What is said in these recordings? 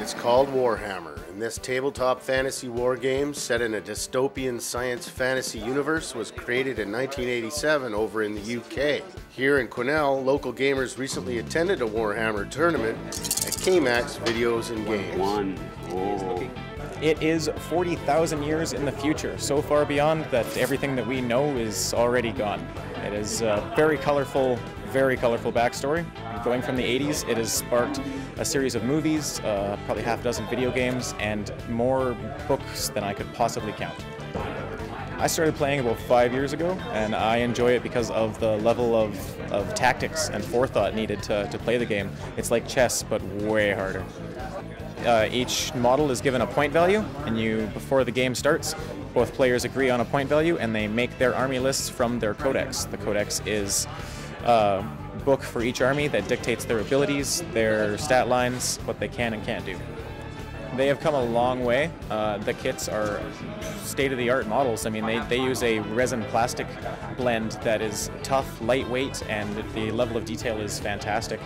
It's called Warhammer, and this tabletop fantasy war game set in a dystopian science fantasy universe was created in 1987 over in the UK. Here in Quesnel, local gamers recently attended a Warhammer tournament at KMAX Videos and Games. It is 40,000 years in the future, so far beyond that everything that we know is already gone. It is a very colorful backstory. Going from the 80s, it has sparked a series of movies, probably half a dozen video games, and more books than I could possibly count. I started playing about 5 years ago, and I enjoy it because of the level of tactics and forethought needed to play the game. It's like chess, but way harder. Each model is given a point value, and before the game starts, both players agree on a point value, and they make their army lists from their codex. The codex is a book for each army that dictates their abilities, their stat lines, what they can and can't do. They have come a long way. The kits are state-of-the-art models. I mean, they use a resin plastic blend that is tough, lightweight, and the level of detail is fantastic.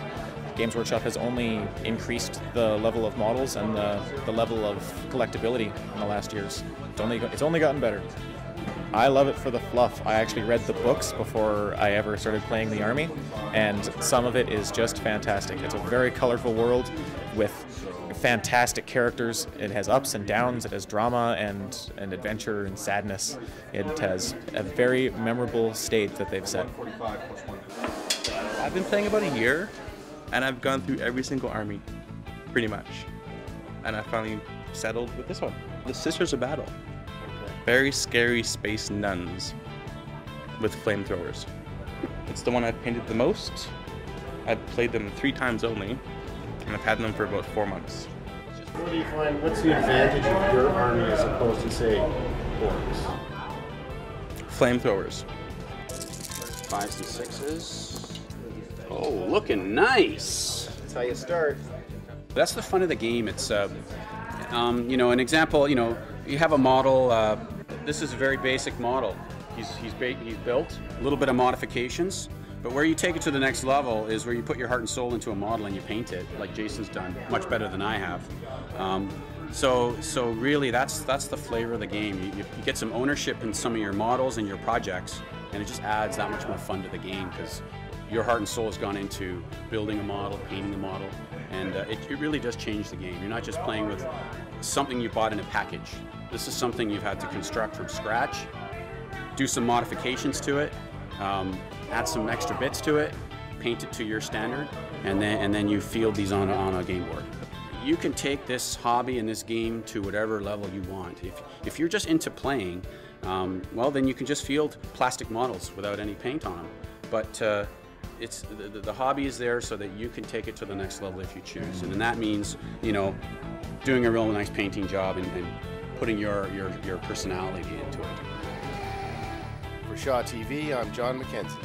Games Workshop has only increased the level of models and the level of collectability in the last years. It's only gotten better. I love it for the fluff. I actually read the books before I ever started playing the army, and some of it is just fantastic. It's a very colorful world with fantastic characters. It has ups and downs, it has drama and adventure and sadness. It has a very memorable stage that they've set. I've been playing about a year, and I've gone through every single army, pretty much. And I finally settled with this one, the Sisters of Battle. Very scary space nuns with flamethrowers. It's the one I've painted the most. I've played them 3 times only, and I've had them for about 4 months. What do you find, what's the advantage of your army as opposed to, say, orcs? Flamethrowers. 5s and 6s. Oh, looking nice. That's how you start. That's the fun of the game. It's, you know, an example, you know, you have a model, this is a very basic model. He's built, a little bit of modifications, but where you take it to the next level is where you put your heart and soul into a model and you paint it, like Jason's done, much better than I have. So really that's the flavor of the game. You get some ownership in some of your models and your projects, and it just adds that much more fun to the game because your heart and soul has gone into building a model, painting a model, and it really does change the game. You're not just playing with something you bought in a package. This is something you've had to construct from scratch, do some modifications to it, add some extra bits to it, paint it to your standard, and then you field these on a game board. You can take this hobby and this game to whatever level you want. If you're just into playing, well, then you can just field plastic models without any paint on them. But the hobby is there so that you can take it to the next level if you choose, and then that means, you know, doing a real nice painting job and putting your personality into it. For Shaw TV, I'm John Mackenzie.